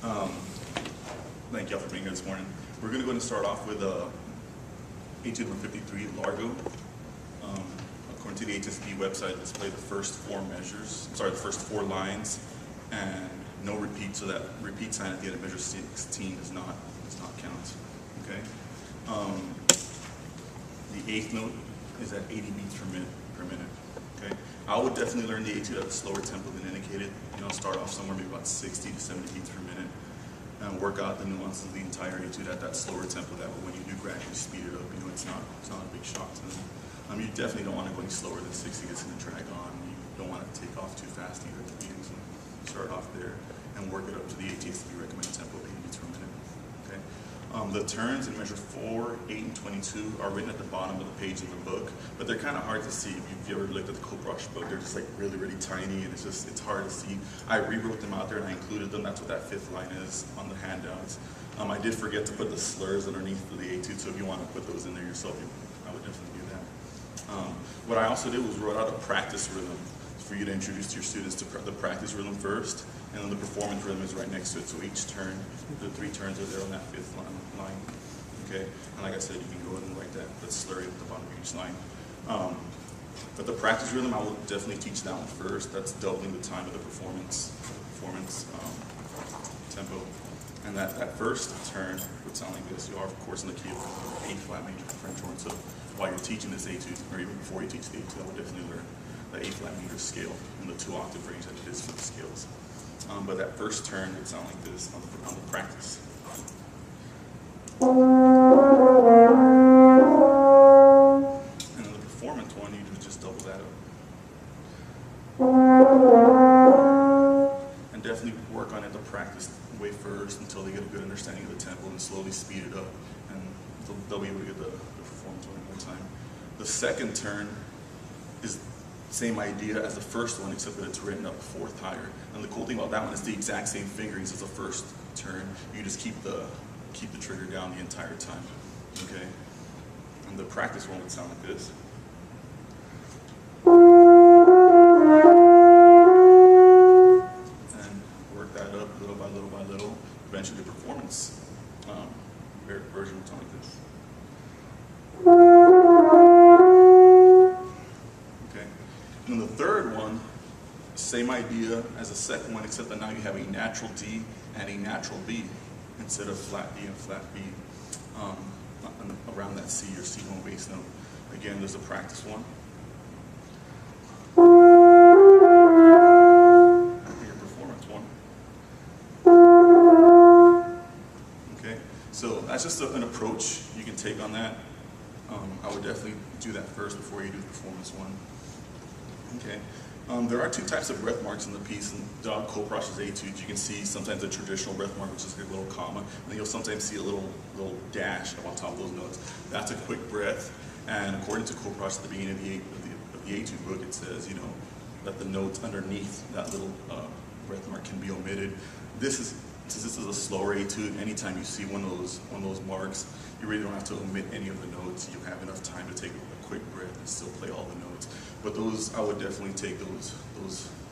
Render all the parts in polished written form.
Um, Thank y'all for being here this morning. We're going to go ahead and start off with etude 153, Largo. According to the ATSSB website, display the first four measures, the first four lines, and no repeat, so that repeat sign at the end of measure 16 does not count. Okay. The eighth note is at 80 beats per minute. Okay. I would definitely learn the etude at a slower tempo than indicated. Start off somewhere maybe about 60 to 70 beats per minute, and work out the nuances of the entire etude at that slower tempo. That way, when you do gradually speed it up, it's not a big shock to them. You definitely don't want to go any slower than 60. It's going to drag on. You don't want to take off too fast either at the beginning. So start off there and work it up to the ATSSB recommended tempo of 80 beats per minute. Okay. The turns in measure 4, 8, and 22 are written at the bottom of the page in the book, but they're kind of hard to see. If you've ever looked at the Koprosh book, they're just like really, really tiny, and it's hard to see. I rewrote them out there and I included them. That's what that fifth line is on the handouts. I did forget to put the slurs underneath the etude, so if you want to put those in there yourself, I would definitely do that. What I also did was wrote out a practice rhythm for you to introduce to your students to the practice rhythm first, and then the performance rhythm is right next to it. So each turn, the three turns are there on that fifth line. Okay, and like I said, you can go ahead and write that slurry at the bottom of each line. But the practice rhythm, I will definitely teach that one first. That's doubling the time of the performance tempo. And that first turn would sound like this. You are, of course, in the key of A flat major French horn. So while you're teaching this etude, or even before you teach the etude, I would definitely learn the A flat major scale and the 2-octave range that it is for the scales. But that first turn would sound like this on the practice. And then the performance one, you just double that up. And definitely work on it to practice way first until they get a good understanding of the tempo, and slowly speed it up, and they'll be able to get the performance one more time. The second turn is the same idea as the first one, except that it's written up a fourth higher. And the cool thing about that one is the exact same fingerings as the first turn. You just keep the trigger down the entire time. Okay? And the practice one would sound like this. And work that up little by little by little. Eventually the performance version would sound like this. Okay. And then the third one, same idea as the second one, except that now you have a natural D and a natural B instead of flat D and flat B around that C or C1 bass note. Again, there's a practice one. And your performance one. Okay, so that's just an approach you can take on that. I would definitely do that first before you do the performance one. Okay. There are two types of breath marks in the piece, and Dog Koprosh's etudes. You can see sometimes a traditional breath mark, which is a little comma, and then you'll sometimes see a little dash up on top of those notes. That's a quick breath, and according to Koprosh at the beginning of the etude book, it says, that the notes underneath that little breath mark can be omitted. Since this is a slower etude, anytime you see one of those marks, you really don't have to omit any of the notes. You'll have enough time to take a quick breath and still play all the notes. But those, I would definitely take those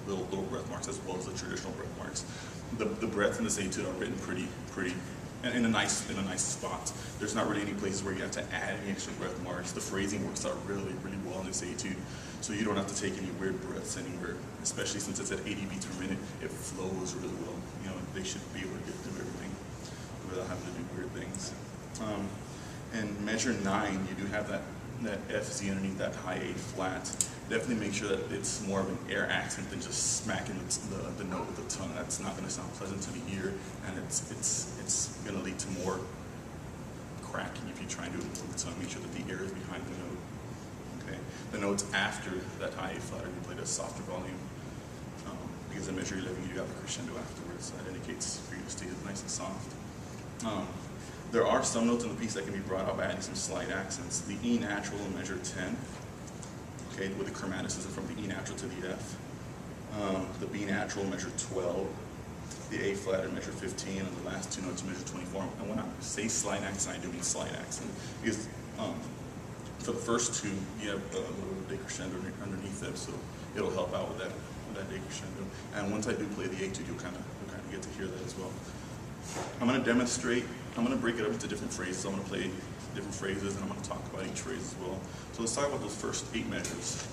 little breath marks as well as the traditional breath marks. The breaths in this etude are written pretty, and in a nice spot. There's not really any places where you have to add any extra breath marks. The phrasing works out really, really well in this etude, so you don't have to take any weird breaths anywhere. Especially since it's at 80 beats per minute, it flows really well. They should be able to get through everything without having to do weird things. In measure 9, you do have that FZ underneath that high A flat. Definitely make sure that it's more of an air accent than just smacking the note with the tongue. That's not going to sound pleasant to the ear, and it's going to lead to more cracking if you try and do it with the tongue. Make sure that the air is behind the note. Okay. The notes after that high A flat are going to play at a softer volume, because in measure 11 you got the crescendo afterwards. That indicates for you to stay nice and soft. There are some notes in the piece that can be brought out by adding some slight accents. The E natural in measure 10, okay, with the chromaticism from the E natural to the F. The B natural in measure 12, the A flat in measure 15, and the last two notes in measure 24. And when I say slight accent, I do mean slight accent, because for the first two, you have a little bit of decrescendo underneath them, so it'll help out with that decrescendo. And once I do play the etude, you'll kind of get to hear that as well. I'm going to demonstrate, I'm going to break it up into different phrases. I'm going to play different phrases, and I'm going to talk about each phrase as well. So let's talk about those first 8 measures.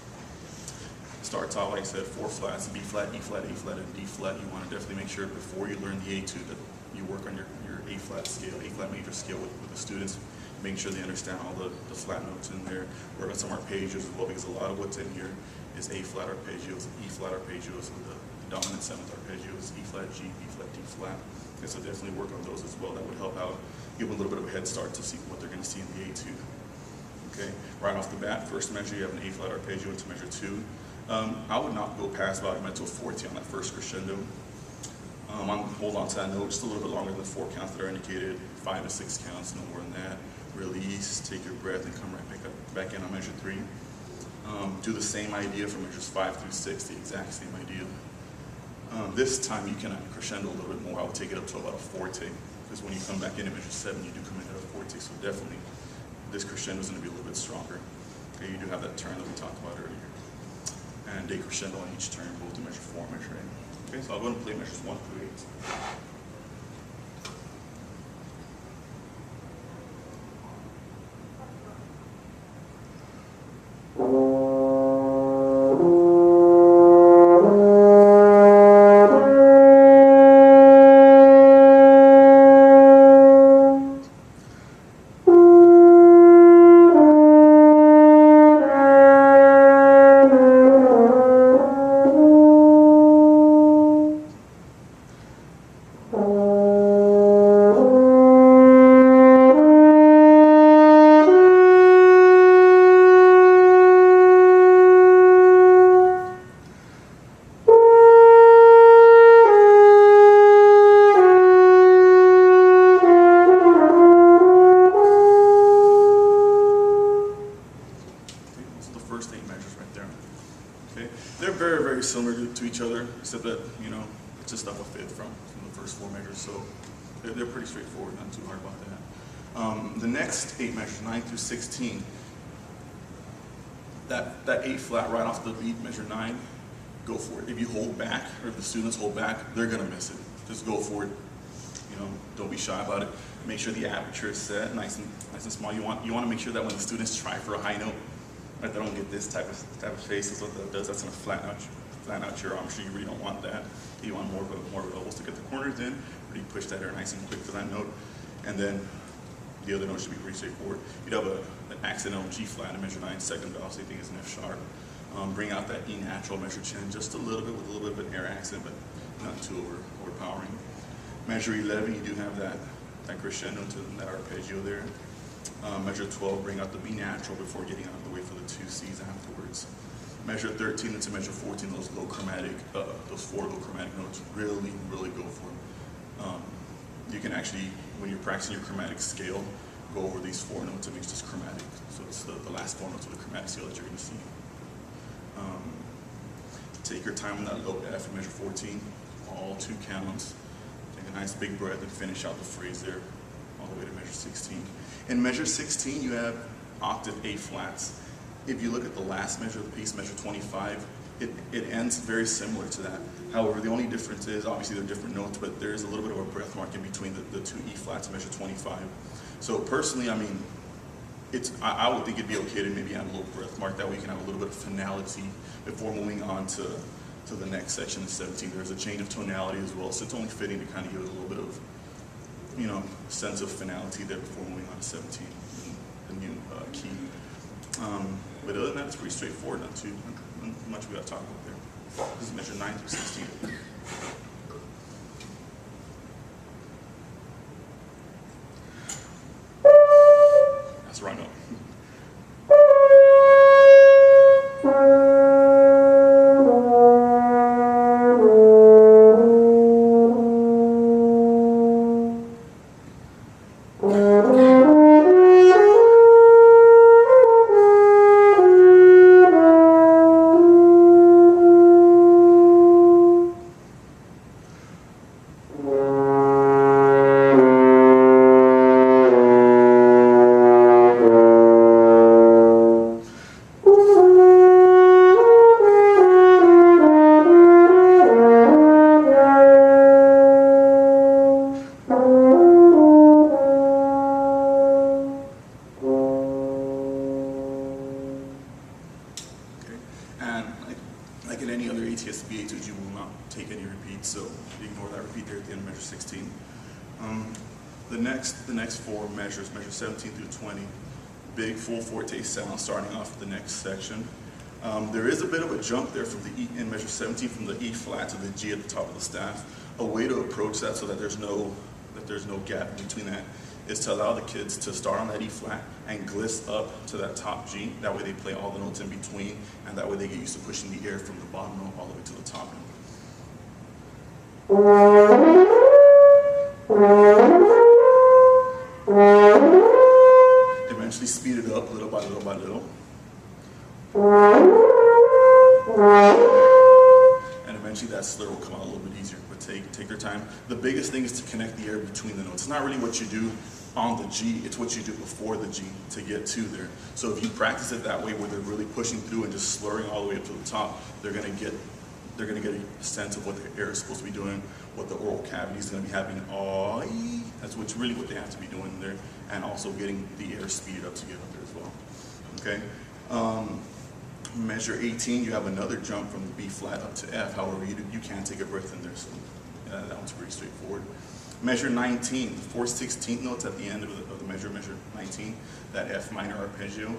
Starts out, like I said, 4 flats: B flat, E flat, A flat, and D flat. You want to definitely make sure before you learn the etude that you work on your A flat scale, A flat major scale with the students, making sure they understand all the flat notes in there. Work on some arpeggios as well, because a lot of what's in here is A flat arpeggios, E flat arpeggios, and the dominant 7th arpeggios, E flat, G, B flat, D flat. Okay, so definitely work on those as well. That would help out, give them a little bit of a head start to see what they're going to see in the etude. Okay, right off the bat, first measure, you have an A flat arpeggio into measure 2. I would not go past Vagamento forte on that first crescendo. Hold on to that note just a little bit longer than the 4 counts that are indicated, 5 to 6 counts, no more than that. Release, take your breath, and come right back in on measure 3. Do the same idea for measures 5 through 6, the exact same idea. This time you can crescendo a little bit more. I would take it up to about a forte, because when you come back in at measure 7, you do come in at a forte, so definitely this crescendo is going to be a little bit stronger. Okay, you do have that turn that we talked about earlier. And decrescendo on each turn, both in measure 4 and measure 8. Okay, so I'll go and play measures 1 through 8. They're very, very similar to each other, except that, you know, it's just up a fifth from the first 4 measures, so they're pretty straightforward, not too hard about that. The next 8 measures, 9 through 16, that 8 flat right off the beat, measure 9, go for it. If you hold back, or if the students hold back, they're gonna miss it. Just go for it. You know, don't be shy about it. Make sure the aperture is set, nice and small. You want to make sure that when the students try for a high note, right, they don't get this type of face. That's what that does. That's gonna flatten out your arm. Sure, you really don't want that. You want more of elbows to get the corners in. Really push that air nice and quick for that note, and then the other note should be pretty straightforward. You'd have an accidental G flat in measure 9, second dial, so you think it's an F sharp. Bring out that E natural measure 10 just a little bit with a little bit of an air accent, but not too overpowering. Measure 11, you do have that crescendo to that arpeggio there. Measure 12, bring out the B natural before getting out of the way for the 2 C's afterwards. Measure 13 into measure 14, those low chromatic, those 4 low chromatic notes, really, really go for them. You can actually, when you're practicing your chromatic scale, go over these 4 notes. It makes this chromatic. So it's the last 4 notes of the chromatic scale that you're going to see. Take your time on that low F in measure 14, all 2 counts. Take a nice big breath and finish out the phrase there, all the way to measure 16. In measure 16, you have octave A flats. If you look at the last measure of the piece, measure 25, it ends very similar to that. However, the only difference is, obviously they're different notes, but there is a little bit of a breath mark in between the 2 E flats in measure 25. So personally, I mean, I would think it'd be okay to maybe add a little breath mark. That way you can have a little bit of finality before moving on to the next section in 17. There's a change of tonality as well, so it's only fitting to kind of give it a little bit of, you know, sense of finality there before moving on to 17, the new key. But other than that, it's pretty straightforward, not too much we got to talk about there. This is measure 9 through 16. That's right note. measure 16. The next four measures, measure 17 through 20, big full forte sound starting off the next section. There is a bit of a jump there from the E in measure 17 from the E flat to the G at the top of the staff. A way to approach that so that there's no gap between that is to allow the kids to start on that E flat and gliss up to that top G. That way they play all the notes in between, and that way they get used to pushing the air from the bottom note all the way to the top note. Eventually speed it up little by little by little. And eventually that slur will come out a little bit easier, but take your time. The biggest thing is to connect the air between the notes. It's not really what you do on the G, it's what you do before the G to get to there. So if you practice it that way where they're really pushing through and just slurring all the way up to the top, they're gonna get a sense of what the air is supposed to be doing, what the oral cavity is gonna be having. That's really what they have to be doing there, and also getting the air speeded up to get up there as well. Okay. Measure 18, you have another jump from the B flat up to F. However, you can take a breath in there, so that one's pretty straightforward. Measure 19, 4/16 notes at the end of the measure 19, that F minor arpeggio.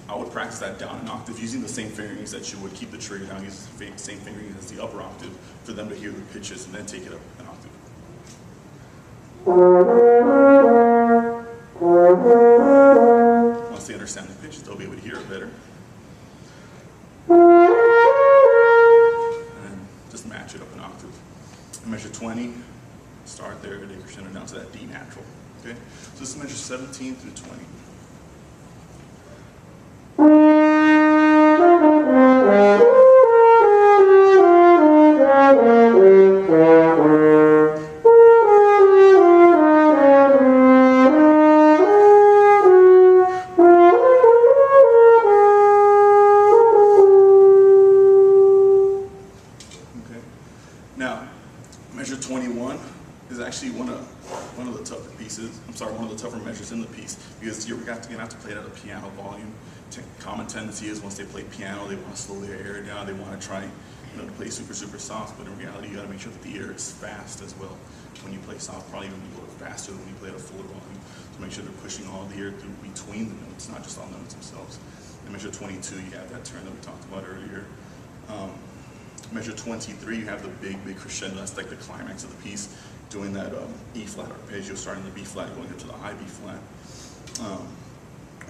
I would practice that down an octave using the same fingerings that you would keep the trigger down, use the same fingerings as the upper octave for them to hear the pitches, and then take it up an octave. Once they understand the pitches, they'll be able to hear it better. And then just match it up an octave. And measure 20, start there, take crescendo down to that D natural. Okay? So this is measure 17 through 20. Now, measure 21 is actually one of the tougher pieces. One of the tougher measures in the piece, because you're gonna have to play it at a piano volume. Common tendency is once they play piano, they want to slow their air down. They want to try, to play super soft. But in reality, you got to make sure that the air is fast as well. When you play soft, probably even a little faster than when you play at a fuller volume. To make sure they're pushing all the air through between the notes, not just on the notes themselves. In measure 22, you have that turn that we talked about earlier. Measure 23, you have the big crescendo. That's like the climax of the piece, doing that E flat arpeggio, starting the B flat, going up to the high B flat.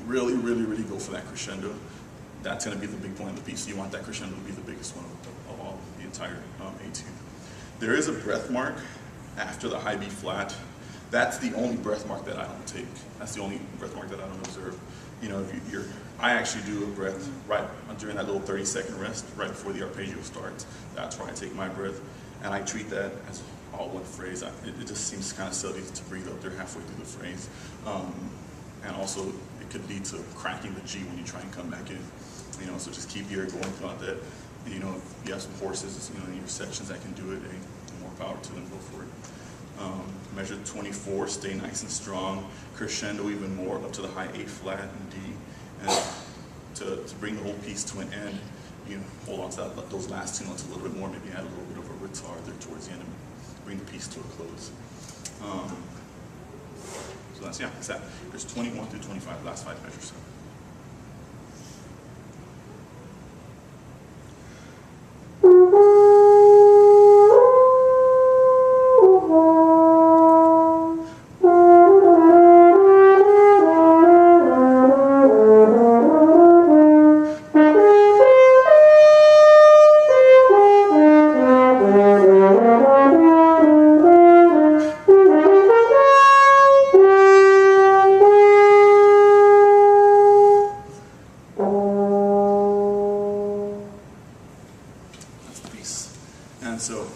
Really go for that crescendo. That's going to be the big point of the piece. You want that crescendo to be the biggest one of all, the entire etude. There is a breath mark after the high B flat. That's the only breath mark that I don't take. That's the only breath mark that I don't observe. I actually do a breath right during that little 30-second rest, right before the arpeggio starts. That's where I take my breath, and I treat that as all one phrase. It just seems kind of silly to breathe up there halfway through the phrase. And also, it could lead to cracking the G when you try and come back in. So just keep the air going throughout that. And, if you have some horses, in your sections that can do it, more power to them, go for it. Measure 24, stay nice and strong. Crescendo even more up to the high A flat and D. And to bring the whole piece to an end, hold on to those last two notes a little bit more, maybe add a little bit of a retard there towards the end and bring the piece to a close. So that's that. There's 21 through 25, last 5 measures. And so,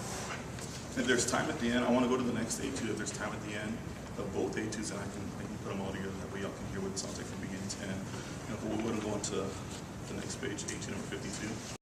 if there's time at the end, I want to go to the next etude. If there's time at the end of both etudes, and I can put them all together. That way y'all can hear what it sounds like from beginning to end. But we wouldn't go into the next page, etude number 52.